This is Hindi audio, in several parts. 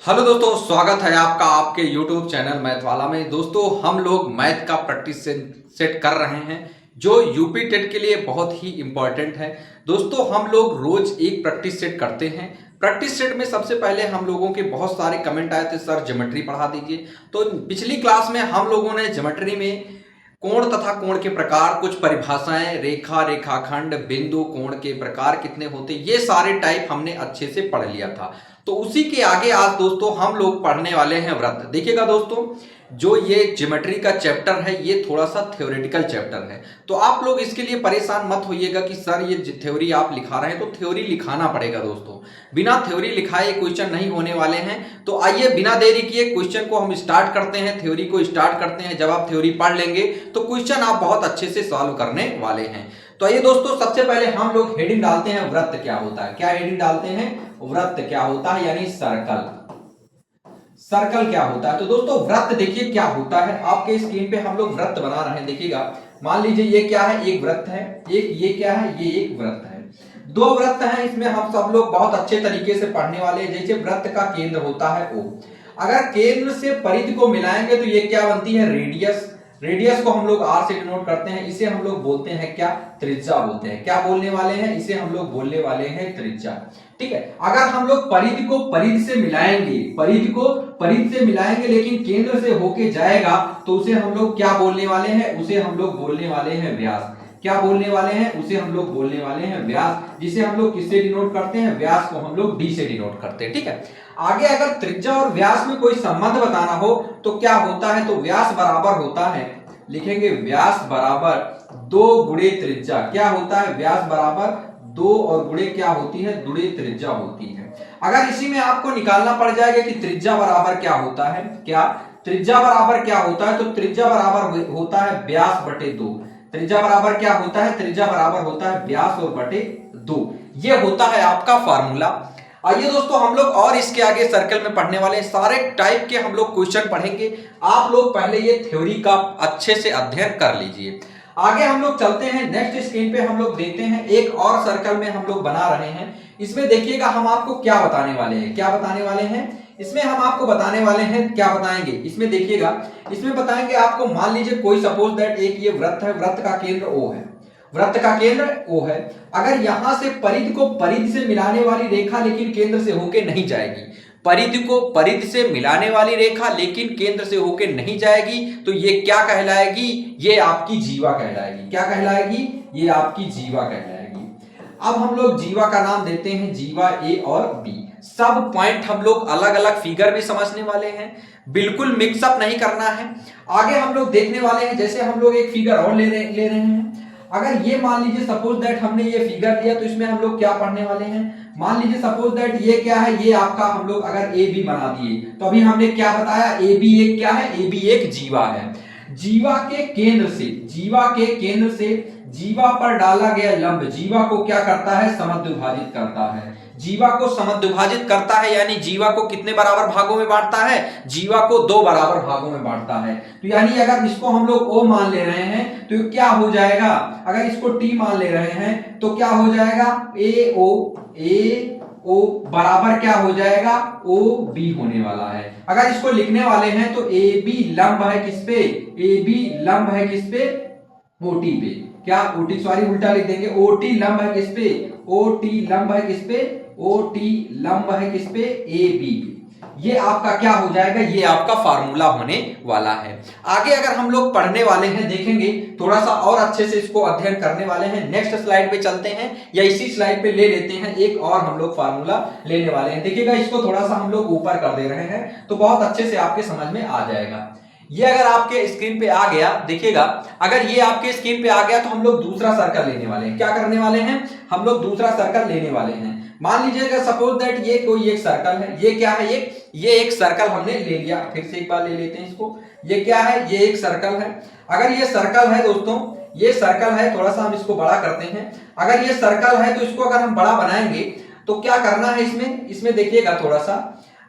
हेलो दोस्तों, स्वागत है आपका आपके YouTube चैनल मैथ वाला में। दोस्तों, हम लोग मैथ का प्रैक्टिस सेट कर रहे हैं जो यूपी टेट के लिए बहुत ही इंपॉर्टेंट है। दोस्तों, हम लोग रोज एक प्रैक्टिस सेट करते हैं। प्रैक्टिस सेट में सबसे पहले हम लोगों के बहुत सारे कमेंट आए थे, सर ज्योमेट्री पढ़ा दीजिए। तो पिछली क्लास में हम लोगों ने ज्योमेट्री में कोण तथा कोण के प्रकार, कुछ परिभाषाएं, रेखा, रेखाखंड, बिंदु, कोण के प्रकार कितने होते, ये सारे टाइप हमने अच्छे से पढ़ लिया था। तो उसी के आगे आज दोस्तों हम लोग पढ़ने वाले हैं व्रत। देखिएगा दोस्तों, जो ये ज्योमेट्री का चैप्टर है ये थोड़ा सा थ्योरेटिकल चैप्टर है। तो आप लोग इसके लिए परेशान मत होइएगा कि सर ये थ्योरी आप लिखा रहे हैं, तो थ्योरी लिखाना पड़ेगा दोस्तों। बिना थ्योरी लिखाए क्वेश्चन नहीं होने वाले हैं। तो आइए बिना देरी किए क्वेश्चन को हम स्टार्ट करते हैं, थ्योरी को स्टार्ट करते हैं। जब आप थ्योरी पढ़ लेंगे तो क्वेश्चन आप बहुत अच्छे से सॉल्व करने वाले हैं। तो आइए दोस्तों, सबसे पहले हम लोग हेडिंग डालते हैं, व्रत क्या होता है। क्या हेडिंग डालते हैं? व्रत क्या होता है, यानी सर्कल। सर्कल क्या होता है? तो दोस्तों व्रत देखिए क्या होता है। आपके स्क्रीन पे हम लोग व्रत बना रहे हैं, देखिएगा। मान लीजिए ये क्या है, एक व्रत है। एक ये क्या है, ये एक व्रत है। दो व्रत हैं, इसमें हम सब लोग बहुत अच्छे तरीके से पढ़ने वाले हैं। जैसे व्रत का केंद्र होता है O, अगर केंद्र से परिधि को मिलाएंगे तो ये क्या बनती है, रेडियस। रेडियस को हम लोग R से डिनोट करते हैं। इसे हम लोग बोलते हैं क्या, त्रिज्या बोलते हैं। क्या बोलने वाले हैं, इसे हम लोग बोलने वाले हैं त्रिज्या। ठीक है। अगर हम लोग परिधि को परिधि से मिलाएंगे, परिधि को परिधि से मिलाएंगे लेकिन केंद्र से होके जाएगा, तो उसे हम लोग क्या बोलने वाले हैं, उसे हम लोग बोलने वाले हैं व्यास। क्या बोलने वाले हैं, उसे हम लोग बोलने वाले हैं व्यास, जिसे हम लोग किससे डिनोट करते हैं, व्यास को हम लोग डी से डिनोट करते हैं। ठीक है। आगे अगर त्रिज्या और व्यास में कोई संबंध बताना हो तो क्या होता है, तो व्यास बराबर होता है, लिखेंगे व्यास बराबर 2 गुणे त्रिज्या। क्या होता है, व्यास बराबर 2 और गुणे क्या होती है, दुणे त्रिज्या होती है। अगर इसी में आपको निकालना पड़ जाएगा कि त्रिज्या बराबर क्या होता है, क्या त्रिज्या बराबर क्या होता है, तो त्रिज्या बराबर होता है व्यास बटे 2। त्रिज्या बराबर क्या होता है, त्रिज्या बराबर होता है व्यास और बटे 2। ये होता है आपका फार्मूला। आइए दोस्तों, हम लोग और इसके आगे सर्कल में पढ़ने वाले सारे टाइप के हम लोग क्वेश्चन पढ़ेंगे। आप लोग पहले ये थ्योरी का अच्छे से अध्ययन कर लीजिए। आगे हम लोग चलते हैं, नेक्स्ट स्क्रीन पे हम लोग देखते हैं एक और सर्कल में हम लोग बना रहे हैं। इसमें देखिएगा हम आपको क्या बताने वाले हैं, क्या बताने वाले हैं इसमें हम आपको बताने वाले हैं, क्या बताएंगे इसमें देखिएगा। इसमें बताएंगे आपको, मान लीजिए कोई सपोज दैट एक ये व्रत है, व्रत का केंद्र O है, व्रत का केंद्र O है। अगर यहां से परिधि को परिधि से मिलाने वाली रेखा लेकिन केंद्र से होके नहीं जाएगी, परिधि को परिधि से मिलाने वाली रेखा लेकिन केंद्र से होके नहीं जाएगी, तो ये क्या कहलाएगी, ये आपकी जीवा कहलाएगी। क्या कहलाएगी, ये आपकी जीवा कहलाएगी। अब हम लोग जीवा का नाम देते हैं जीवा A और B। सब पॉइंट हम लोग अलग अलग फिगर में समझने वाले हैं, बिल्कुल मिक्सअप नहीं करना है। आगे हम लोग देखने वाले हैं, जैसे हम लोग एक फिगर और ले रहे हैं। अगर ये मान लीजिए सपोज दैट हमने ये फिगर लिया, तो इसमें हम लोग क्या पढ़ने वाले हैं, मान लीजिए सपोज दैट ये क्या है, ये आपका हम लोग अगर ए बी बना दिए, तो अभी हमने क्या बताया, ए बी एक क्या है, ए बी एक जीवा है। जीवा के केंद्र से, जीवा के केंद्र से जीवा पर डाला गया लंब जीवा को क्या करता है, समद्विभाजित करता है। जीवा को समद्विभाजित करता है, यानी जीवा को कितने बराबर भागों में बांटता है, जीवा को 2 बराबर भागों में बांटता है। तो यानी अगर इसको हम लोग O मान ले रहे हैं तो क्या हो जाएगा, अगर इसको T मान ले रहे हैं तो क्या हो जाएगा, ए ओ बराबर क्या हो जाएगा, ओ बी होने वाला है। अगर इसको लिखने वाले हैं तो ए बी लंब है किस पे, ए बी लंब है किस पे, ओटी पे। क्या ओटी, सॉरी उल्टा लिख देंगे, ओटी लंब है किस पे, ओटी लंब है किस पे, ओटी लंब है किस पे, ए बी पे। ये आपका क्या हो जाएगा, ये आपका फार्मूला होने वाला है। आगे अगर हम लोग पढ़ने वाले हैं, देखेंगे थोड़ा सा और अच्छे से इसको अध्ययन करने वाले हैं। नेक्स्ट स्लाइड पे चलते हैं, या इसी स्लाइड पे ले लेते हैं, एक और हम लोग फार्मूला लेने वाले हैं। देखिएगा इसको थोड़ा सा हम लोग ऊपर कर दे रहे हैं तो बहुत अच्छे से आपके समझ में आ जाएगा। ये अगर आपके स्क्रीन पे आ गया, देखिएगा अगर ये आपके स्क्रीन पे आ गया तो हम लोग दूसरा सर्कल लेने वाले हैं। क्या करने वाले हैं, हम लोग दूसरा सर्कल लेने वाले हैं। मान लीजिएगा सपोज दैट ये कोई एक सर्कल है, ये क्या है, ये एक सर्कल हमने ले लिया। फिर से एक बार ले लेते हैं इसको, ये क्या है, ये एक सर्कल है। अगर ये सर्कल है दोस्तों, ये सर्कल है, थोड़ा सा हम इसको बड़ा करते हैं। अगर ये सर्कल है तो इसको अगर हम बड़ा बनाएंगे तो क्या करना है इसमें देखिएगा थोड़ा सा,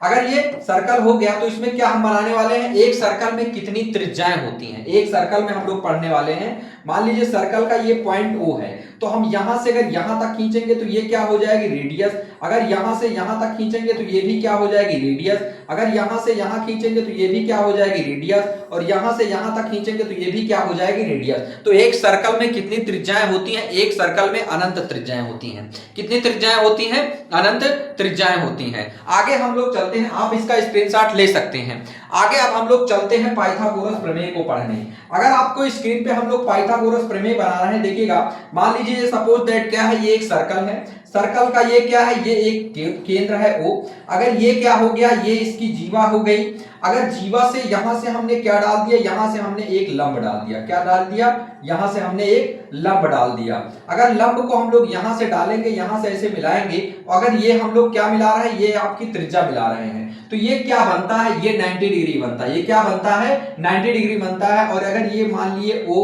अगर ये सर्कल हो गया तो इसमें क्या हम बनाने वाले हैं, एक सर्कल में कितनी त्रिज्याएं होती हैं, एक सर्कल में हम लोग पढ़ने वाले हैं। मान लीजिए सर्कल का ये पॉइंट O है, तो हम यहां से अगर यहां तक खींचेंगे तो ये क्या हो जाएगी, रेडियस। अगर यहां से यहां तक खींचेंगे तो ये भी क्या हो जाएगी, रेडियस। अगर यहां से यहां खींचेंगे तो ये भी क्या हो जाएगी, रेडियस। और यहां से यहां तक खींचेंगे तो ये भी क्या हो जाएगी, रेडियस। तो एक सर्कल में कितनी त्रिज्याएं होती हैं, एक सर्कल में अनंत त्रिज्याएं होती हैं। कितनी त्रिज्याएं होती हैं, अनंत त्रिज्याएं होती हैं। आगे हम लोग चलते हैं, आप इसका स्क्रीनशॉट ले सकते हैं। आगे अब हम लोग चलते हैं पाइथागोरस प्रमेय को पढ़ने। अगर आपको स्क्रीन पे हम लोग पाइथागोरस प्रमेय बना रहे हैं, देखिएगा, मान लीजिए सपोज दैट क्या है, ये एक सर्कल है, सर्कल का ये क्या है, ये एक केंद्र है O। अगर ये क्या हो गया, ये इसकी जीवा हो गई। अगर जीवा से यहां से हमने क्या डाल दिया, यहां से हमने एक लंब डाल दिया। क्या डाल दिया, यहां से हमने एक लंब डाल दिया। अगर लंब को हम लोग यहां से डालेंगे, यहां से ऐसे मिलाएंगे, अगर ये हम लोग क्या मिला रहे हैं, ये आपकी त्रिज्या मिला रहे हैं, तो ये क्या बनता है, ये 90 डिग्री बनता है। ये क्या बनता है, 90 डिग्री बनता है। और अगर ये मान लिए O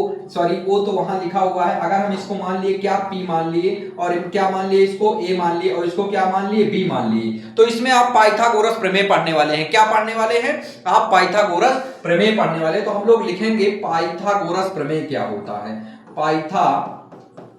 तो वहां लिखा हुआ है, अगर हम इसको मान लिए क्या, P मान लिए, और क्या मान लिए, इसको A मान लिए, और इसको क्या मान लिए, B मान लिए। तो इसमें आप पाइथागोरस प्रमेय पढ़ने वाले हैं। क्या पढ़ने वाले हैं आप, पाइथागोरस प्रमेय पढ़ने वाले। तो हम लोग लिखेंगे पाइथागोरस प्रमेय क्या होता है, पाइथागोरस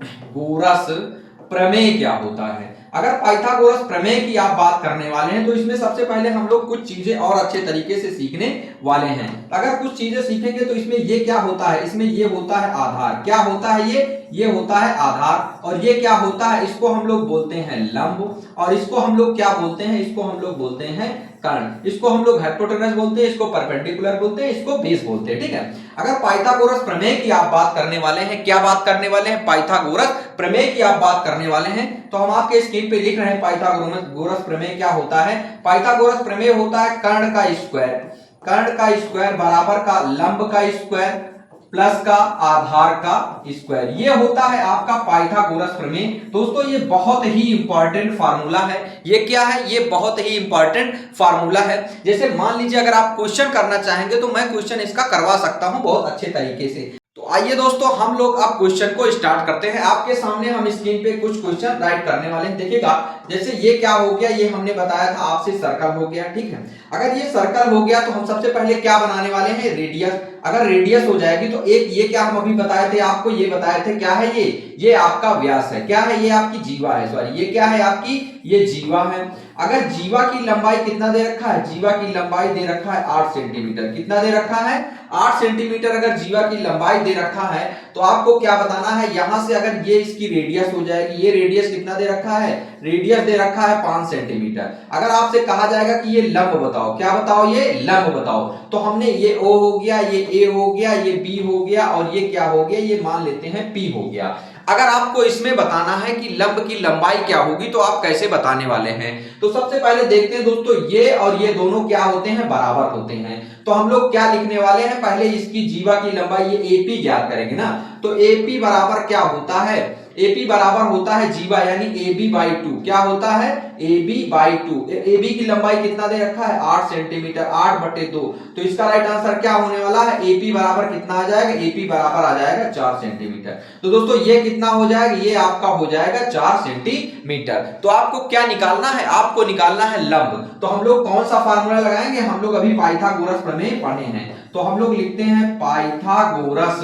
प्रमेय क्या होता है। अगर पाइथागोरस प्रमेय की आप बात करने वाले हैं तो इसमें सबसे पहले हम लोग कुछ चीजें और अच्छे तरीके से सीखने वाले हैं। अगर कुछ चीजें सीखेंगे तो इसमें ये क्या होता है, इसमें ये होता है आधार। क्या होता है ये होता है आधार। और ये क्या होता है, इसको हम लोग बोलते हैं लंब। और इसको हम लोग क्या बोलते हैं, इसको हम लोग बोलते हैं कर्ण। इसको हम लोग हाइपोटेनस बोलते हैं, इसको परपेंडिकुलर बोलते हैं, इसको बेस बोलते हैं। ठीक है, अगर पाइथागोरस प्रमेय की आप बात करने वाले हैं, क्या बात करने वाले हैं, पाइथागोरस प्रमेय की आप बात करने वाले हैं, तो हम आपके स्क्रीन पे लिख रहे हैं पाइथागोरस प्रमेय क्या होता है। पाइथागोरस प्रमेय होता है कर्ण का स्क्वायर, कर्ण का स्क्वायर बराबर का लंब का स्क्वायर प्लस का आधार का स्क्वायर। ये होता है आपका पाइथागोरस प्रमेय। दोस्तों ये बहुत ही इंपॉर्टेंट फार्मूला है। ये क्या है, ये बहुत ही इंपॉर्टेंट फार्मूला है। जैसे मान लीजिए अगर आप क्वेश्चन करना चाहेंगे तो मैं क्वेश्चन इसका करवा सकता हूं बहुत अच्छे तरीके से। तो आइए दोस्तों हम लोग अब क्वेश्चन को स्टार्ट करते हैं। आपके सामने हम स्क्रीन पे कुछ क्वेश्चन राइट करने वाले हैं। देखिएगा, जैसे ये क्या हो गया, ये हमने बताया था आपसे सर्कल हो गया। ठीक है, अगर ये सर्कल हो गया तो हम सबसे पहले क्या बनाने वाले हैं, रेडियस। अगर रेडियस हो जाएगी तो एक ये क्या हम अभी बताए थे आपको, ये बताए थे क्या है, ये आपका व्यास है। क्या है, ये आपकी जीवा है, सॉरी ये क्या है आपकी, ये जीवा है। अगर जीवा की लंबाई कितना दे रखा है, जीवा की लंबाई दे रखा है 8 सेंटीमीटर। कितना दे रखा है, 8 सेंटीमीटर अगर जीवा की लंबाई दे रखा है तो आपको क्या बताना है, यहां से अगर ये इसकी रेडियस हो जाएगी, ये रेडियस कितना दे रखा है, रेडियस दे रखा है 5 सेंटीमीटर। अगर आपसे कहा जाएगा कि ये लंब बताओ, क्या बताओ, ये लंब बताओ, तो हमने ये O हो गया, ये A हो गया, ये B हो गया, और ये क्या हो गया, ये मान लेते हैं P हो गया। अगर आपको इसमें बताना है कि लंब की लंबाई क्या होगी तो आप कैसे बताने वाले हैं, तो सबसे पहले देखते हैं दोस्तों, ये और ये दोनों क्या होते हैं, बराबर होते हैं। तो हम लोग क्या लिखने वाले हैं, पहले इसकी जीवा की लंबाई ये AP ज्ञात करेंगे ना। तो AP बराबर क्या होता है, AP बराबर होता है जीवा यानी AB/2। क्या होता है, AB/2। AB की लंबाई कितना दे रखा है, 8 सेंटीमीटर, 8/2। तो इसका राइट आंसर क्या होने वाला है, AP बराबर कितना आ जाएगा, AP बराबर आ जाएगा 4 सेंटीमीटर। तो दोस्तों ये कितना हो जाएगा, ये आपका हो जाएगा 4 सेंटीमीटर। तो आपको क्या निकालना है, आपको निकालना है लंब। तो हम लोग कौन सा फार्मूला लगाएंगे, हम लोग अभी पाइथागोरस प्रमेय पढ़े हैं, तो हम लोग लिखते हैं पाइथागोरस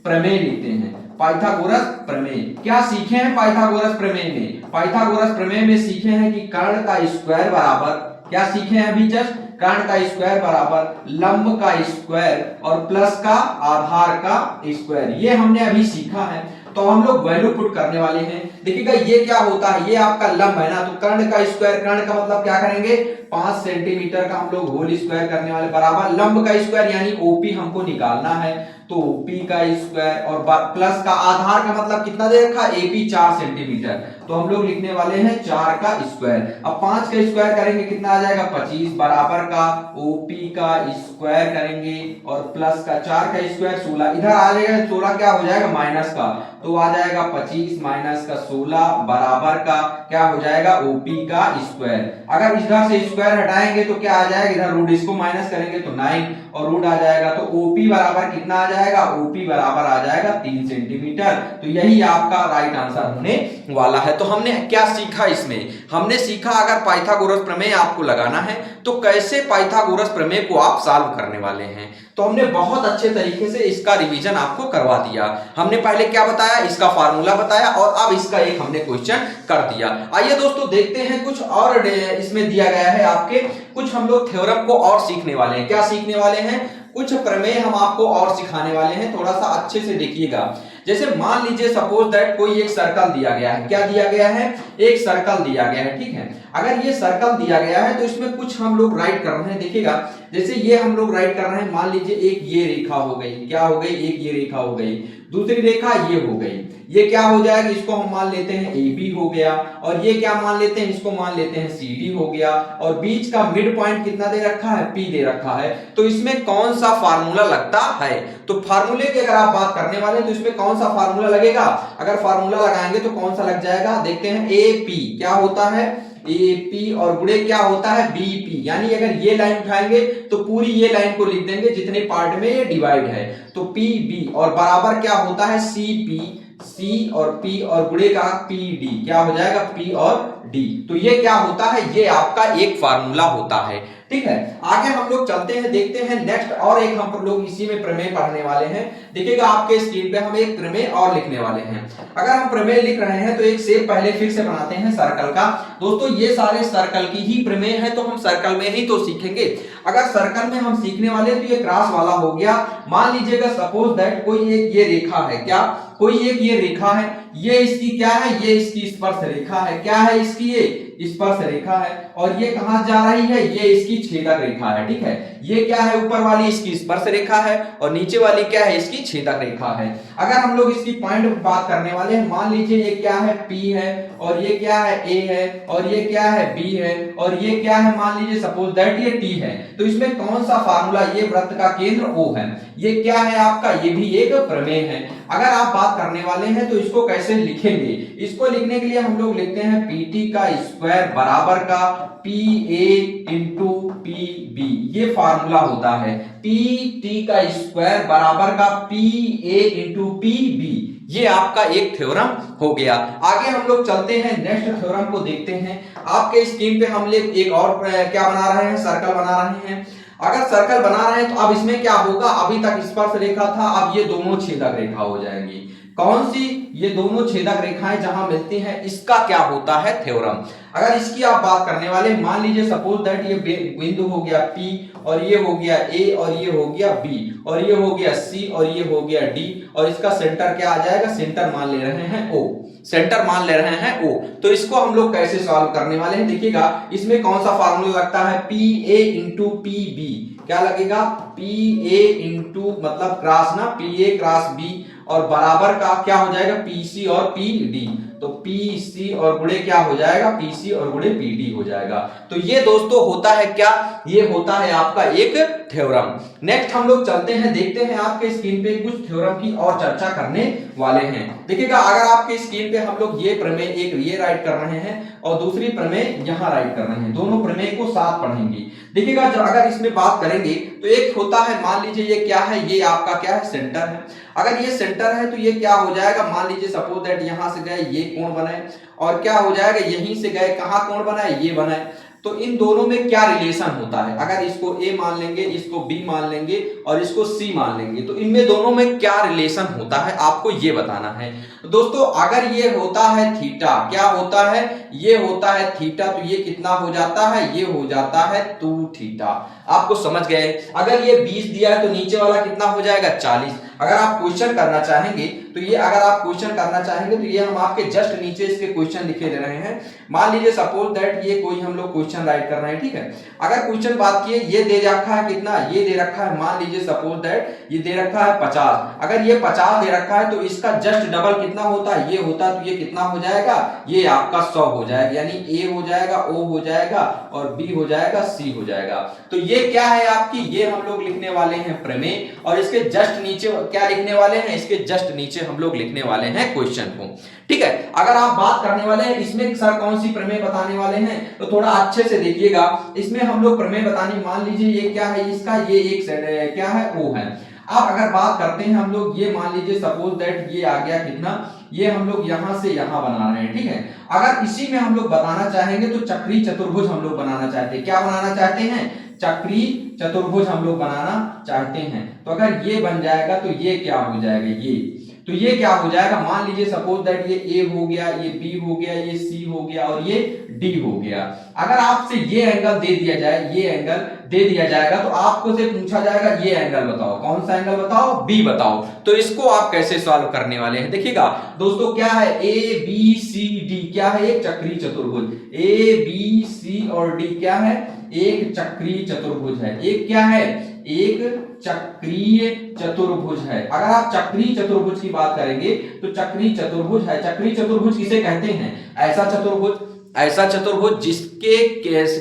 प्रमेय लिखते हैं। पाइथागोरस प्रमेय क्या सीखे हैं, पाइथागोरस प्रमेय में, पाइथागोरस प्रमेय में सीखे हैं कि कर्ण का स्क्वायर बराबर, क्या सीखे हैं अभी जस्ट, कर्ण का स्क्वायर बराबर लंब का स्क्वायर और प्लस का आधार का स्क्वायर। ये हमने अभी सीखा है। तो हम लोग वैल्यू पुट करने वाले हैं। देखिएगा ये क्या होता है, ये आपका लंब है ना, तो कर्ण का स्क्वायर, कर्ण का मतलब क्या करेंगे, 5 सेंटीमीटर का हम लोग होल स्क्वायर करने वाले, बराबर लंब का स्क्वायर यानी OP हमको निकालना है, तो OP का स्क्वायर और प्लस का आधार का मतलब कितना दे रखा है, AP 4 सेंटीमीटर। तो हम लोग लिखने वाले हैं 4 का स्क्वायर। अब 5 का स्क्वायर करेंगे कितना आ जाएगा, 25 बराबर का OP का स्क्वायर करेंगे और प्लस का 4 का स्क्वायर 16, इधर आ जाएगा 16 क्या हो जाएगा माइनस का, तो आ जाएगा 25 माइनस का 16 बराबर का क्या हो जाएगा, OP का स्क्वायर। अगर इधर से स्क्वायर हटाएंगे तो क्या आ जाएगा, इधर रूट, इसको माइनस करेंगे तो 9 और रूट आ जाएगा, तो OP बराबर कितना आ जाएगा, ओपी बराबर आ जाएगा 3 सेंटीमीटर। तो यही आपका राइट आंसर होने वाला है। तो हमने क्या सीखा इसमें, हमने सीखा अगर पाइथागोरस प्रमेय आपको लगाना है तो कैसे पाइथागोरस प्रमेय को आप सॉल्व करने वाले हैं। तो हमने बहुत अच्छे तरीके से इसका रिवीजन आपको करवा दिया। हमने पहले क्या बताया, इसका फार्मूला बताया और अब इसका एक हमने क्वेश्चन कर दिया। आइए दोस्तों देखते हैं कुछ और इसमें दिया गया है आपके, कुछ हम लोग थ्योरम को और सीखने वाले हैं। क्या सीखने वाले हैं, कुछ प्रमेय हम आपको और सिखाने वाले हैं, थोड़ा सा अच्छे से देखिएगा। जैसे मान लीजिए सपोज दैट कोई एक सर्कल दिया गया है, क्या दिया गया है, एक सर्कल दिया गया है, ठीक है। अगर ये सर्कल दिया गया है तो इसमें कुछ हम लोग राइट कर रहे हैं, देखिएगा जैसे ये हम लोग राइट कर रहे हैं, मान लीजिए एक ये रेखा हो गई, क्या हो गई, एक ये रेखा हो गई, दूसरी रेखा ये हो गई, ये क्या हो जाएगा, इसको हम मान लेते हैं AB हो गया, और ये क्या मान लेते हैं, इसको मान लेते हैं CD हो गया, और बीच का मिड पॉइंट कितना दे रखा है, P दे रखा है। तो इसमें कौन सा फार्मूला लगता है, तो फार्मूले की अगर आप बात करने वाले हैं तो इसमें कौन सा फार्मूला लगेगा, अगर फार्मूला लगाएंगे तो कौन सा लग जाएगा, देखते हैं AP क्या होता है, AP और गुणे क्या होता है BP, यानी अगर ये लाइन उठाएंगे तो पूरी ये लाइन को लिख देंगे जितने पार्ट में ये डिवाइड है, तो PB और बराबर क्या होता है CP, C और P और गुणे का PD, क्या हो जाएगा P और D। तो ये क्या होता है, ये आपका एक फार्मूला होता है, ठीक है। आगे हम लोग चलते हैं, देखते हैं नेक्स्ट और एक हम लोग इसी में प्रमेय पढ़ने वाले हैं। देखिएगा आपके स्क्रीन पे हम एक प्रमेय और लिखने वाले हैं। अगर हम प्रमेय लिख रहे हैं तो एक शेप पहले फिर से बनाते हैं सर्कल का। दोस्तों ये सारे सर्कल की ही प्रमेय है, तो हम सर्कल में ही तो सीखेंगे। अगर सर्कल में हम सीखने वाले तो ये क्रॉस वाला हो गया। मान लीजिएगा सपोज दैट कोई एक ये रेखा है, क्या कोई एक ये रेखा है, ये इसकी क्या है, ये इसकी स्पर्श रेखा है, क्या है इसकी, ये स्पर्श रेखा है, और ये कहां जा रही है, ये इसकी छेदक रेखा है, ठीक है। ये क्या है, ऊपर वाली इसकी स्पर्श रेखा है और नीचे वाली क्या है, इसकी छेदक रेखा है। अगर हम लोग इसकी पॉइंट बात करने वाले हैं, मान लीजिए ये क्या है, P है, और ये क्या है, A है, और ये क्या है, B है, और ये क्या है, मान लीजिए सपोज दैट ये T है। तो इसमें कौन सा फार्मूला, ये वृत्त का केंद्र O है, ये क्या है आपका, ये भी एक प्रमेय है। अगर आप बात करने वाले हैं तो इसको कैसे लिखेंगे, इसको लिखने के लिए हम लोग लिखते हैं PT का स्क्वायर बराबर का PA इंटू PB, ये फार्मूला होता है। PT का स्क्वायर बराबर का PA इंटू PB, ये आपका एक थ्योरम हो गया। आगे हम लोग चलते हैं, नेक्स्ट थ्योरम को देखते हैं। आपके स्क्रीन पे हम लोग एक और क्या बना रहे हैं, सर्कल बना रहे हैं। अगर सर्कल बना रहे हैं तो अब इसमें क्या होगा, अभी तक स्पर्श रेखा था, अब ये दोनों छेदक रेखा हो जाएंगी। कौन सी, ये दोनों छेदक रेखाएं जहां मिलती हैं, इसका क्या होता है थ्योरम। अगर इसकी आप बात करने वाले, मान लीजिए सपोज दैट ये बिंदु हो गया P, और ये हो गया A, और ये हो गया B, और ये हो गया C, और ये हो गया D, और इसका सेंटर क्या आ जाएगा, सेंटर मान ले रहे हैं O, सेंटर मान ले रहे हैं O। तो इसको हम लोग कैसे सॉल्व करने वाले हैं, देखिएगा इसमें कौन सा फार्मूला लगता है, PA इंटू PB, क्या लगेगा, PA इंटू मतलब क्रॉस ना, PA क्रॉस B, और बराबर का क्या हो जाएगा, PC और PD, तो PC और गुणे क्या हो जाएगा, PC और गुणे PD हो जाएगा। तो ये दोस्तों होता है क्या, ये होता है आपका एक थ्योरम। नेक्स्ट हम लोग चलते हैं, देखते हैं आपके स्क्रीन पे कुछ थ्योरम की और चर्चा करने वाले हैं। देखिएगा अगर आपके स्क्रीन पे हम लोग ये प्रमेय एक ये राइट कर रहे हैं और दूसरी प्रमेय यहां राइट कर रहे हैं, दोनों प्रमेय को साथ पढ़ेंगे। देखिएगा अगर इसमें बात करेंगे तो एक होता है, मान लीजिए ये क्या है, ये आपका क्या है, सेंटर है। अगर ये सेंटर है तो ये क्या हो जाएगा, मान लीजिए सपोज दैट यहां से गए ये कोण बनाए, और क्या हो जाएगा, यहीं से गए कहां कोण बनाए, ये बनाए। तो इन दोनों में क्या रिलेशन होता है, अगर इसको A मान लेंगे, इसको B मान लेंगे और इसको C मान लेंगे, तो इनमें दोनों में क्या रिलेशन होता है, आपको ये बताना है। दोस्तों अगर ये होता है थीटा, क्या होता है, ये होता है थीटा, तो ये कितना हो जाता है, ये हो जाता है 2 थीटा। आपको समझ गए। अगर ये 20 दिया है तो नीचे वाला कितना हो जाएगा, 40। अगर आप क्वेश्चन करना चाहेंगे तो ये, अगर आप क्वेश्चन करना चाहेंगे तो ये हम आपके जस्ट नीचे इसके क्वेश्चन लिखे दे रहे हैं। मान लीजिए सपोज दैट ये कोई हम लोग क्वेश्चन राइट कर रहे हैं, ठीक है। अगर क्वेश्चन बात किए, ये दे रखा है कितना, ये दे रखा है, मान लीजिए सपोज दैट ये दे रखा है 50। अगर ये 50 दे रखा है तो इसका जस्ट डबल कितना होता है, ये होता है, तो ये कितना हो जाएगा, ये आपका 100 हो जाएगा, यानी A हो जाएगा, O हो जाएगा और B हो जाएगा, C हो जाएगा। तो ये क्या है आपकी, ये हम लोग लिखने वाले हैं प्रमेय, और इसके जस्ट नीचे क्या लिखने वाले हैं, इसके जस्ट नीचे हम लोग लिखने वाले हैं क्वेश्चन को, ठीक है। अगर आप बात करने वाले हैं इसमें सर कौन सी प्रमेय बताने वाले हैं, तो थोड़ा अच्छे से देखिएगा। इसमें हम लोग प्रमेय बताने, मान लीजिए ये क्या है, इसका ये एक क्या है, O है। अब अगर बात करते हैं हम लोग, ये मान लीजिए सपोज दैट ये आ गया कितना, ये हम लोग यहां से यहां बना रहे हैं, ठीक है। अगर इसी में हम लोग बनाना चाहेंगे तो चक्री चतुर्भुज हम लोग बनाना चाहते हैं। क्या बनाना चाहते हैं? चक्री चतुर्भुज हम लोग बनाना चाहते हैं। तो अगर ये बन जाएगा तो ये क्या हो जाएगा, ये तो ये क्या हो जाएगा, मान लीजिए सपोज दैट ये ए हो गया, ये बी हो गया, ये सी हो गया और ये डी हो गया। अगर आपसे ये एंगल दे दिया जाए, ये एंगल दे दिया जाएगा तो आपको से पूछा जाएगा ये एंगल बताओ, कौन सा एंगल बताओ, बी बताओ। तो इसको आप कैसे सॉल्व करने वाले हैं, देखिएगा दोस्तों, क्या है ए बी सी डी, क्या है एक चक्री चतुर्भुज, ए बी सी और डी क्या है, एक चक्रीय चतुर्भुज है। एक क्या है, एक चक्रीय चतुर्भुज है। अगर आप चक्रीय चतुर्भुज की बात करेंगे तो चक्रीय चतुर्भुज है। चक्रीय चतुर्भुज किसे कहते हैं? ऐसा चतुर्भुज, ऐसा चतुर्भुज जिसके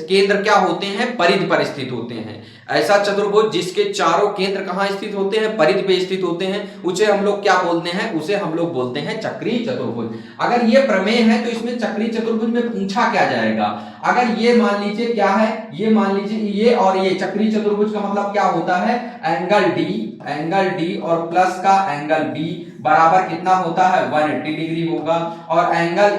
केंद्र क्या होते हैं, परिधि पर स्थित होते हैं। ऐसा चतुर्भुज जिसके चारों केंद्र कहां स्थित होते हैं, परिधि पे स्थित होते हैं, उसे हम लोग क्या बोलते हैं, उसे हम लोग बोलते हैं चक्रीय चतुर्भुज। अगर ये प्रमेय है तो इसमें चक्रीय चतुर्भुज में पूछा क्या जाएगा, अगर ये मान लीजिए क्या है, ये मान लीजिए ये और ये चक्रीय चतुर्भुज का मतलब क्या होता है, एंगल डी और प्लस का एंगल बी बराबर कितना होता है, 180 डिग्री होगा। और एंगल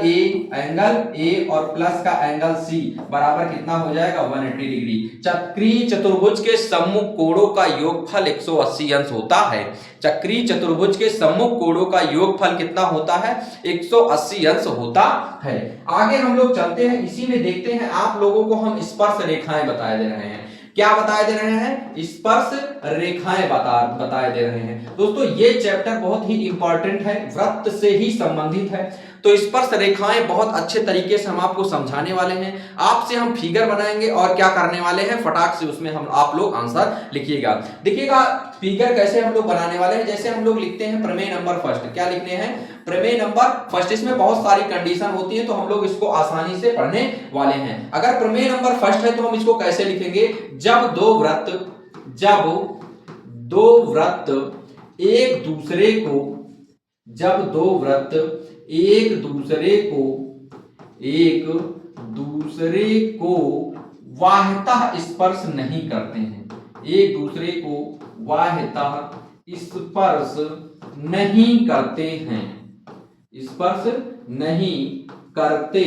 ए और प्लस का एंगल सी बराबर कितना हो जाएगा, 180 डिग्री। चक्रीय चतुर्भुज के सम्मुख कोणों का योगफल 180 अंश होता है। चक्रीय चतुर्भुज के सम्मुख कोणों का योगफल कितना होता है, 180 अंश होता है। आगे हम लोग चलते हैं, इसी में देखते हैं आप लोगों को हम स्पर्श रेखाएं बताए दे रहे हैं। क्या बताए दे रहे हैं, स्पर्श रेखाएं बताए दे रहे हैं। दोस्तों ये चैप्टर बहुत ही इंपॉर्टेंट है, वृत्त से ही संबंधित है। तो स्पर्श रेखाएं बहुत अच्छे तरीके से हम आपको समझाने वाले हैं। आपसे हम फिगर बनाएंगे और क्या करने वाले हैं, फटाक से उसमें हम आप लोग आंसर लिखिएगा। देखिएगा फिगर कैसे हम लोग बनाने वाले हैं। जैसे हम लोग लिखते हैं प्रमेय नंबर फर्स्ट, क्या लिखने हैं, प्रमेय नंबर फर्स्ट। इसमें बहुत सारी कंडीशन होती है तो हम लोग इसको आसानी से पढ़ने वाले हैं। अगर प्रमेय नंबर फर्स्ट है तो हम इसको कैसे लिखेंगे, जब दो वृत्त एक दूसरे को, जब दो वृत्त एक दूसरे को वाह्यतः स्पर्श नहीं करते हैं, एक दूसरे को वाह्यतः स्पर्श नहीं करते हैं, स्पर्श नहीं करते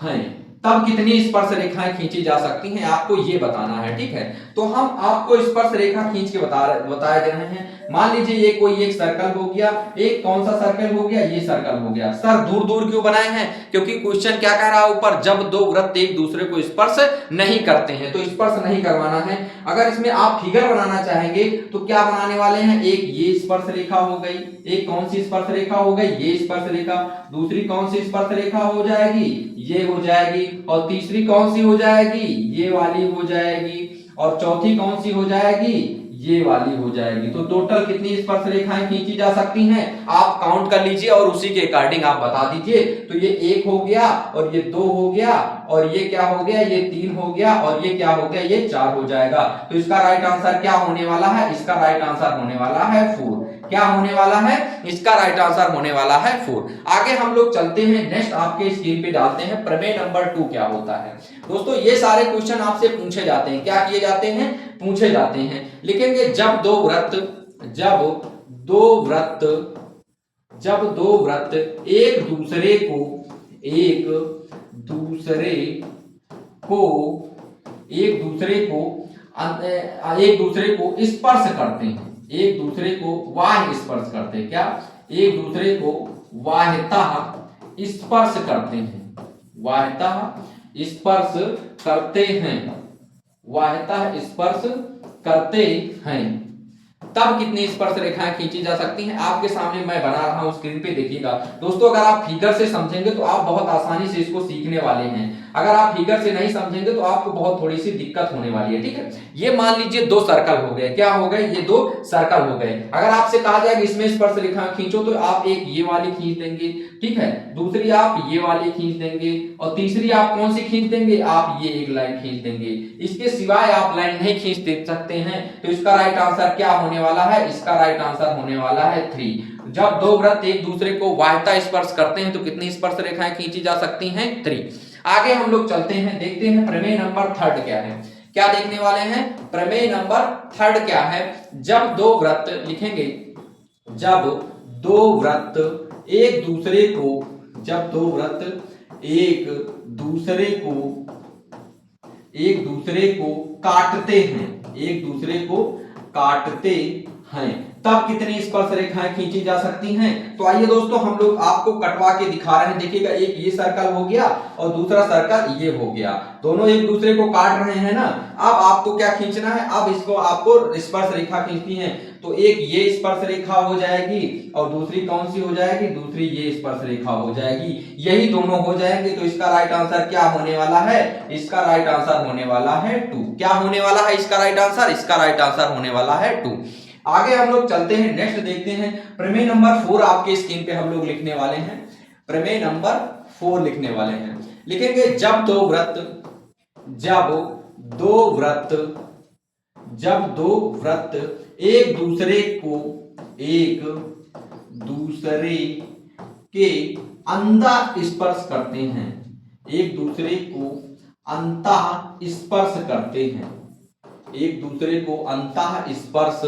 हैं, तब कितनी स्पर्श रेखाएं खींची जा सकती हैं, आपको ये बताना है, ठीक है। तो हम आपको स्पर्श रेखा खींच के बताए दे रहे हैं। मान लीजिए ये कोई एक सर्कल हो गया, एक कौन सा सर्कल हो गया, ये सर्कल हो गया। सर दूर दूर क्यों बनाए हैं, क्योंकि क्वेश्चन क्या कह रहा है ऊपर, जब दो वृत्त एक दूसरे को स्पर्श नहीं करते हैं, तो स्पर्श नहीं करवाना है। अगर इसमें आप फिगर बनाना चाहेंगे तो क्या बनाने वाले हैं, एक ये स्पर्श रेखा हो गई, एक कौन सी स्पर्श रेखा हो गई, ये स्पर्श रेखा, दूसरी कौन सी स्पर्श रेखा हो जाएगी, ये हो जाएगी, और तीसरी कौन सी हो जाएगी, ये वाली हो जाएगी, और चौथी कौन सी हो जाएगी, ये वाली हो जाएगी। तो टोटल कितनी स्पर्श रेखाएं खींची जा सकती हैं, आप काउंट कर लीजिए और उसी के अकॉर्डिंग आप बता दीजिए। तो ये एक हो गया, और ये दो हो गया, और ये क्या हो गया, ये तीन हो गया, और ये क्या हो गया, ये चार हो जाएगा। तो इसका राइट आंसर क्या होने वाला है, इसका राइट आंसर होने वाला है 4। क्या होने वाला है, इसका राइट आंसर होने वाला है 4। आगे हम लोग चलते हैं, नेक्स्ट आपके स्क्रीन पे डालते हैं प्रमेय नंबर 2 क्या होता है। दोस्तों ये सारे क्वेश्चन आपसे पूछे जाते हैं, क्या किए जाते हैं, पूछे जाते हैं। लिखेंगे जब दो वृत्त एक दूसरे को स्पर्श करते हैं, एक दूसरे को वाह्य स्पर्श करते हैं, क्या, एक दूसरे को वाह्यतः स्पर्श करते हैं, वाह्यतः स्पर्श करते हैं, वाह्यतः स्पर्श करते हैं, तब कितनी स्पर्श रेखाएं खींची जा सकती हैं, आपके सामने मैं बना रहा हूं स्क्रीन पे, देखिएगा। दोस्तों अगर आप फिगर से समझेंगे तो आप बहुत आसानी से इसको सीखने वाले हैं, अगर आप फिगर से नहीं समझेंगे तो आपको बहुत थोड़ी सी दिक्कत होने वाली है, ठीक है। ये मान लीजिए दो सर्कल हो गए, क्या हो गए, ये दो सर्कल हो गए। अगर आपसे कहा जाए कि इसमें स्पर्श रेखा खींचो तो आप एक ये वाली खींच देंगे, ठीक है, दूसरी आप ये वाली खींच देंगे, और तीसरी आप कौन सी खींच देंगे, आप ये एक लाइन खींच देंगे। इसके सिवाय आप लाइन नहीं खींच दे सकते हैं। तो इसका राइट आंसर क्या होने वाला है, इसका राइट आंसर होने वाला है 3। जब दो वृत्त एक दूसरे को वाह्यतः स्पर्श करते हैं तो कितनी स्पर्श रेखाएं खींची जा सकती हैं, 3। आगे हम लोग चलते हैं, देखते हैं प्रमेय नंबर 3 क्या है। क्या देखने वाले हैं? प्रमेय नंबर थर्ड क्या है? जब दो वृत्त लिखेंगे, जब दो वृत्त एक दूसरे को, जब दो वृत्त एक दूसरे को काटते हैं, एक दूसरे को काटते हैं, तब कितनी स्पर्श रेखाएं खींची जा सकती हैं? तो आइए दोस्तों हम लोग आपको कटवा के दिखा रहे हैं। देखिएगा, एक ये सर्कल हो गया और दूसरा सर्कल ये हो गया, दोनों एक दूसरे को काट रहे हैं ना। अब आपको क्या खींचना है? अब इसको आपको स्पर्श रेखा खींचनी है। तो एक ये स्पर्श रेखा हो जाएगी और दूसरी कौन सी हो जाएगी? दूसरी ये स्पर्श रेखा हो जाएगी। यही दोनों हो जाएंगे। तो इसका राइट आंसर क्या होने वाला है? इसका राइट आंसर होने वाला है 2। क्या होने वाला है इसका राइट आंसर? इसका राइट आंसर होने वाला है 2। आगे हम लोग चलते हैं, नेक्स्ट देखते हैं। प्रमेय नंबर 4 आपके स्क्रीन पे हम लोग लिखने वाले हैं। प्रमेय नंबर 4 लिखने वाले हैं। लिखेंगे जब दो वृत्त एक दूसरे के अंतः स्पर्श करते हैं, एक दूसरे को अंतः स्पर्श करते हैं, एक दूसरे को अंतः स्पर्श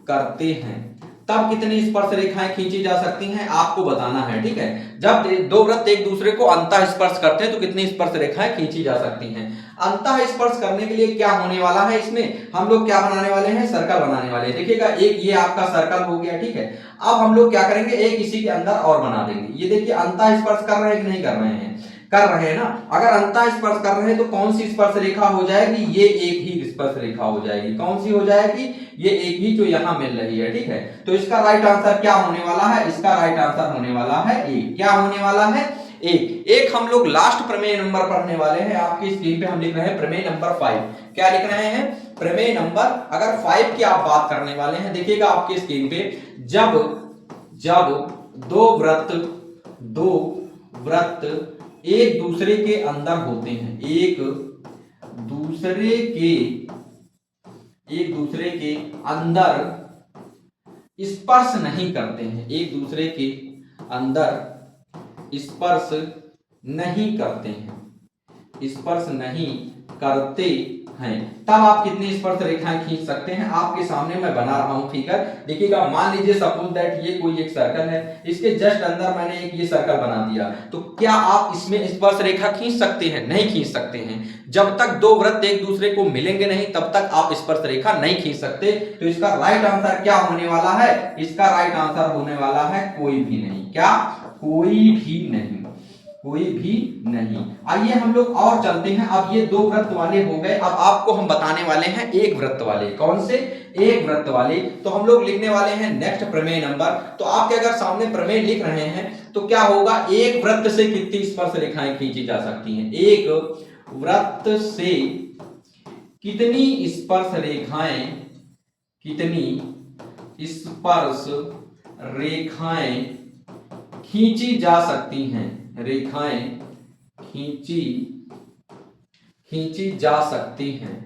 करते हैं, तब कितनी स्पर्श रेखाएं खींची जा सकती हैं? आपको बताना है, ठीक है। जब दो वृत्त एक दूसरे को अंतः स्पर्श करते हैं तो कितनी स्पर्श रेखाएं खींची जा सकती हैं? अंतः स्पर्श करने के लिए क्या होने वाला है? इसमें हम लोग क्या बनाने वाले हैं? सर्कल बनाने वाले हैं। देखिएगा, एक ये आपका सर्कल हो गया, ठीक है। अब हम लोग क्या करेंगे? एक इसी के अंदर और बना देंगे। ये देखिए, अंतः स्पर्श कर रहे हैं कि नहीं कर रहे हैं? कर रहे हैं ना। अगर अंतः स्पर्श कर रहे हैं तो कौन सी स्पर्श रेखा हो जाएगी? ये एक ही स्पर्श रेखा हो जाएगी। कौन सी हो जाएगी? ये एक ही जो यहां मिल रही है, ठीक है। तो इसका राइट आंसर क्या होने वाला है? इसका राइट आंसर होने वाला है 1। क्या होने वाला है? 1। हम लोग लास्ट प्रमेय नंबर पढ़ने वाले हैं। आपकी स्क्रीन पे हम लिख रहे हैं प्रमेय नंबर 5। क्या लिख रहे हैं? प्रमेय नंबर अगर 5 की आप बात करने वाले हैं, देखिएगा आपकी स्क्रीन पे, जब दो वृत्त एक दूसरे के अंदर होते हैं, एक दूसरे के अंदर स्पर्श नहीं करते हैं, एक दूसरे के अंदर स्पर्श नहीं करते हैं, स्पर्श नहीं करते हैं, तब आप कितनी स्पर्श रेखाएं खींच सकते हैं? आपके सामने मैं बना रहा हूं फिगर। देखिएगा, मान लीजिए सपोज दैट ये कोई एक सर्कल है, इसके जस्ट अंदर मैंने एक ये सर्कल बना दिया। तो क्या आप इसमें स्पर्श रेखा खींच सकते हैं? नहीं खींच सकते हैं। जब तक दो वृत्त एक दूसरे को मिलेंगे नहीं तब तक आप स्पर्श रेखा नहीं खींच सकते। तो इसका राइट आंसर क्या होने वाला है? इसका राइट आंसर होने वाला है कोई भी नहीं। क्या? कोई भी नहीं, कोई भी नहीं। आइए हम लोग और चलते हैं। अब ये दो वृत्त वाले हो गए, अब आपको हम बताने वाले हैं एक वृत्त वाले। कौन से? एक वृत्त वाले। तो हम लोग लिखने वाले हैं नेक्स्ट प्रमेय नंबर। तो आपके अगर सामने प्रमेय लिख रहे हैं तो क्या होगा? एक वृत्त से कितनी स्पर्श रेखाएं खींची जा सकती हैं? एक वृत्त से कितनी स्पर्श रेखाएं खींची जा सकती हैं? रेखाएं खींची जा सकती हैं।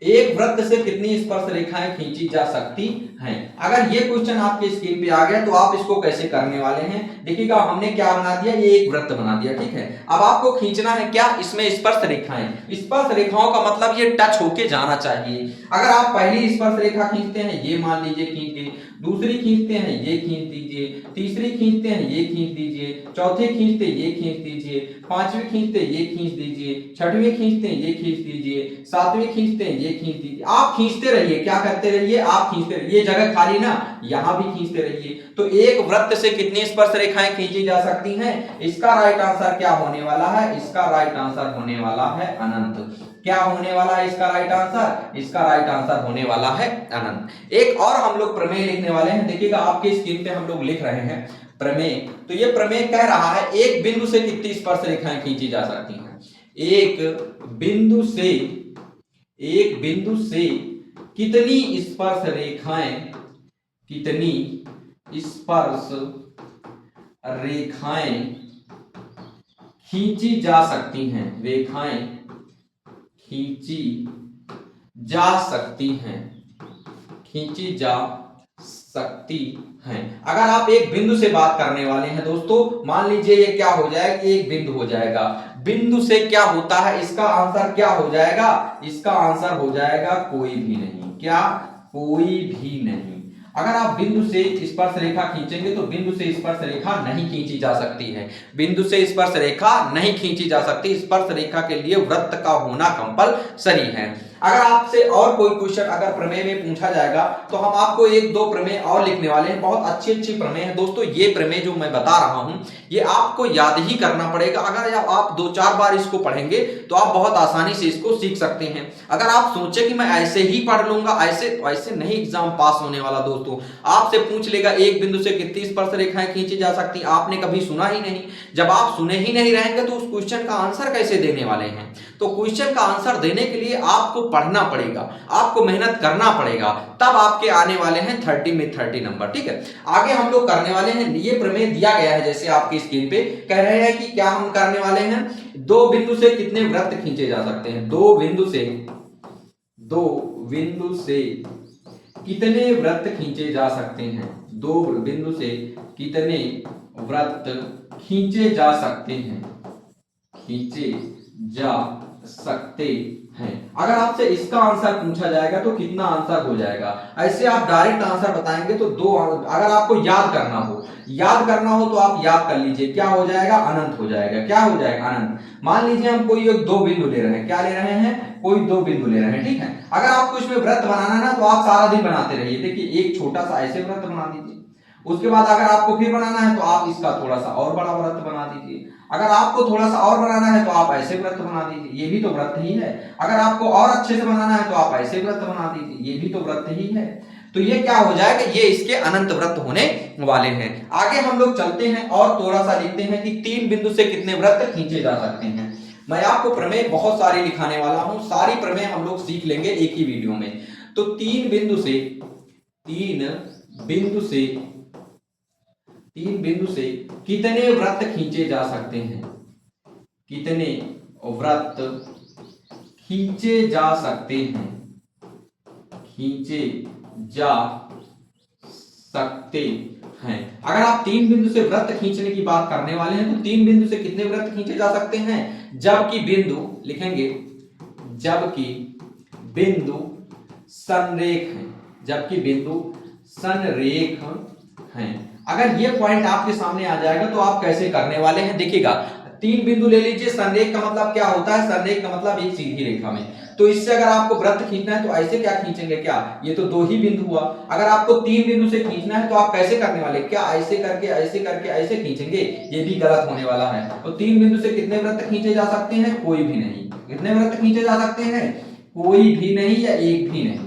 एक वृत्त से कितनी स्पर्श रेखाएं खींची जा सकती हैं? अगर ये क्वेश्चन आपके स्क्रीन पे आ गया तो आप इसको कैसे करने वाले हैं? देखिएगा, हमने क्या बना दिया? ये एक वृत्त बना दिया, ठीक है। अब आपको खींचना है क्या? इसमें स्पर्श रेखाएं। स्पर्श रेखाओं का मतलब ये टच होके जाना चाहिए। अगर आप पहली स्पर्श रेखा खींचते हैं, ये मान लीजिए खींच दी, दूसरी खींचते हैं ये खींच दीजिए, तीसरी खींचते हैं ये खींच दीजिए, चौथे खींचते ये खींच दीजिए, पांचवी खींचते ये खींच दीजिए, छठवीं खींचते ये खींच दीजिए, सातवीं खींचते ये खींच दीजिए। आप खींचते रहिए, क्या करते रहिए? आप खींचते रहिए। ये जगह खाली ना, यहां भी खींचते रहिए। तो एक वृत्त से कितनी स्पर्श रेखाएं खींची जा सकती हैं? इसका राइट आंसर क्या होने वाला है? इसका राइट आंसर होने वाला है अनंत। क्या होने वाला है इसका राइट आंसर? इसका राइट आंसर होने वाला है अनंत। एक और हम लोग प्रमेय लिखने वाले हैं। देखिएगा, आपके स्क्रीन पे हम लोग लिख रहे हैं प्रमेय। तो ये प्रमेय कह रहा है एक बिंदु से कितनी स्पर्श रेखाएं खींची जा सकती हैं? एक बिंदु से कितनी स्पर्श रेखाएं खींची जा सकती हैं? रेखाएं खींची जा सकती हैं। अगर आप एक बिंदु से बात करने वाले हैं दोस्तों, मान लीजिए ये क्या हो जाएगा? एक बिंदु हो जाएगा। बिंदु से क्या होता है, इसका आंसर क्या हो जाएगा, इसका आंसर हो जाएगा कोई भी नहीं। क्या, कोई भी नहीं। अगर आप बिंदु से स्पर्श रेखा खींचेंगे तो बिंदु से स्पर्श रेखा नहीं खींची जा सकती है, बिंदु से स्पर्श रेखा नहीं खींची जा सकती। स्पर्श रेखा के लिए वृत्त का होना कंपलसरी है। अगर आपसे और कोई क्वेश्चन अगर प्रमेय में पूछा जाएगा तो हम आपको एक दो प्रमेय और लिखने वाले हैं, बहुत अच्छी अच्छी प्रमेय है दोस्तों। ये प्रमेय जो मैं बता रहा हूं ये आपको याद ही करना पड़ेगा। अगर आप 2-4 बार इसको पढ़ेंगे तो आप बहुत आसानी से इसको सीख सकते हैं। अगर आप सोचे कि मैं ऐसे ही पढ़ लूंगा, ऐसे नहीं एग्जाम पास होने वाला दोस्तों। आपसे पूछ लेगा एक बिंदु से कितनी स्पर्श रेखाएं खींची जा सकती, आपने कभी सुना ही नहीं। जब आप सुने ही नहीं रहेंगे तो उस क्वेश्चन का आंसर कैसे देने वाले हैं। तो क्वेश्चन का आंसर देने के लिए आपको पढ़ना पड़ेगा, आपको मेहनत करना पड़ेगा, तब आपके आने वाले हैं 30 में 30 नंबर। ठीक है, आगे हम लोग करने वाले हैं, ये प्रमेय दिया गया है जैसे आपकी स्क्रीन पे कह रहे हैं कि क्या हम करने वाले हैं, दो बिंदु से कितने वृत्त खींचे जा सकते हैं। दो बिंदु से कितने वृत्त खींचे जा सकते हैं, दो बिंदु से कितने वृत्त खींचे जा सकते हैं, खींचे जा सकते हैं। अगर आपसे इसका आंसर पूछा जाएगा तो कितना आंसर हो जाएगा। ऐसे आप डायरेक्ट आंसर बताएंगे तो दो, अगर आपको याद करना हो तो आप याद कर लीजिए, क्या हो जाएगा, अनंत हो जाएगा। क्या हो जाएगा, अनंत। मान लीजिए हम कोई एक दो बिंदु ले रहे हैं, क्या ले रहे हैं, कोई दो बिंदु ले रहे हैं। ठीक है, अगर आपको इसमें वृत्त बनाना है ना तो आप सारा दिन बनाते रहिए। देखिए एक छोटा सा ऐसे वृत्त बना दीजिए, उसके बाद अगर आपको फिर बनाना है तो आप इसका थोड़ा सा और बड़ा वृत्त बना दीजिए। अगर आपको थोड़ा सा और बनाना है तो आप ऐसे वृत्त बना दीजिए, ये भी तो वृत्त ही है। अगर आपको और अच्छे से बनाना है तो आप ऐसे वृत्त बना दीजिए, ये भी तो वृत्त ही है। तो ये क्या हो जाएगा, ये इसके अनंत वृत्त होने वाले हैं। आगे हम लोग चलते हैं और थोड़ा सा लिखते हैं कि तीन बिंदु से कितने वृत्त खींचे जा सकते हैं। मैं आपको प्रमेय बहुत सारी लिखाने वाला हूं, सारी प्रमेय हम लोग सीख लेंगे एक ही वीडियो में। तो तीन बिंदु से कितने वृत्त खींचे जा सकते हैं, कितने वृत्त खींचे जा सकते हैं, खींचे जा सकते हैं। अगर आप तीन बिंदु से वृत्त खींचने की बात करने वाले हैं तो तीन बिंदु से कितने वृत्त खींचे जा सकते हैं, जबकि बिंदु लिखेंगे, जबकि बिंदु संरेख है, जबकि बिंदु संरेख हैं। अगर ये पॉइंट आपके सामने आ जाएगा तो आप कैसे करने वाले हैं, देखिएगा। तीन बिंदु ले लीजिए, संरेख का मतलब क्या होता है, संरेख का मतलब एक सीधी रेखा में। तो इससे अगर आपको वृत्त खींचना है तो ऐसे क्या खींचेंगे, क्या ये तो दो ही बिंदु हुआ। अगर आपको तीन बिंदु से खींचना है तो आप कैसे करने वाले, क्या ऐसे करके ऐसे खींचेंगे, ये भी गलत होने वाला है। तो तीन बिंदु से कितने वृत्त खींचे जा सकते हैं, कोई भी नहीं। कितने वृत्त खींचे जा सकते हैं, कोई भी नहीं या एक भी नहीं।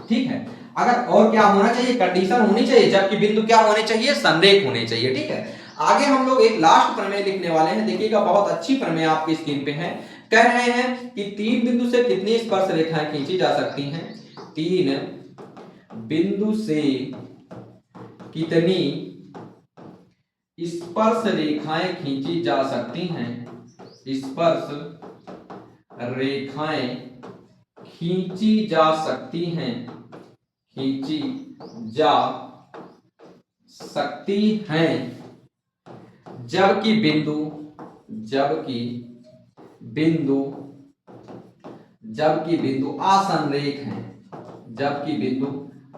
ठीक है, अगर और क्या होना चाहिए, कंडीशन होनी चाहिए, जबकि बिंदु क्या होने चाहिए, संरेख होने चाहिए। ठीक है, आगे हम लोग एक लास्ट प्रमेय लिखने वाले हैं। देखिएगा बहुत अच्छी प्रमेय आपकी स्क्रीन पे है। कह रहे हैं कि तीन बिंदु से कितनी स्पर्श रेखाएं खींची जा सकती हैं, तीन बिंदु से कितनी स्पर्श रेखाएं खींची जा सकती हैं, स्पर्श रेखाएं खींची जा सकती हैं, खींची जा सकती हैं, जबकि बिंदु असंरेख है, जबकि बिंदु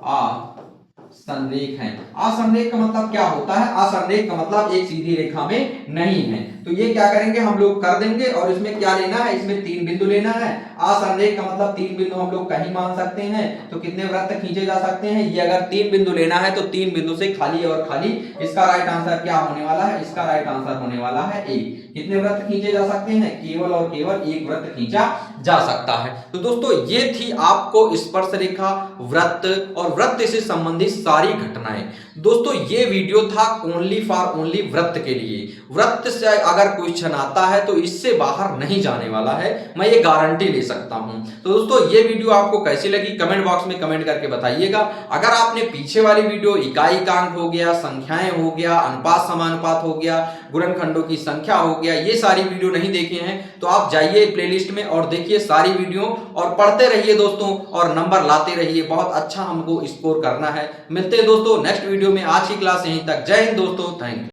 असंरेख है। असंरेख का मतलब क्या होता है, असंरेख का मतलब एक सीधी रेखा में नहीं है। तो ये क्या करेंगे, हम लोग कर देंगे और इसमें क्या लेना है, इसमें तीन बिंदु लेना है। असंरेख का मतलब तीन बिंदु हम लोग कहीं मान सकते हैं। तो कितने वृत्त खींचे जा सकते हैं, ये अगर तीन बिंदु लेना है तो तीन बिंदु से खाली और खाली। इसका राइट आंसर क्या होने वाला है, इसका राइट आंसर होने वाला है एक। कितने वृत्त खींचे जा सकते हैं, केवल और केवल एक वृत्त खींचा जा सकता है। तो दोस्तों ये थी आपको स्पर्श रेखा, वृत्त और वृत्त से संबंधित सारी घटनाएं। दोस्तों ये वीडियो था ओनली फॉर ओनली वृत्त के लिए। वृत्त से अगर क्वेश्चन आता है तो इससे बाहर नहीं जाने वाला है, मैं ये गारंटी ले सकता हूं। तो दोस्तों ये वीडियो आपको कैसी लगी कमेंट बॉक्स में कमेंट करके बताइएगा। अगर आपने पीछे वाली वीडियो इकाई-कांक हो गया, संख्याएं हो गया, अनुपात समानुपात हो गया, गुणनखंडों की संख्या हो गया, ये सारी वीडियो नहीं देखे हैं तो आप जाइए प्लेलिस्ट में और देखिए सारी वीडियो और पढ़ते रहिए दोस्तों और नंबर लाते रहिए। बहुत अच्छा हमको स्कोर करना है। मिलते हैं दोस्तों नेक्स्ट वीडियो में। आज की क्लास यहीं तक। जय हिंद दोस्तों, थैंक यू।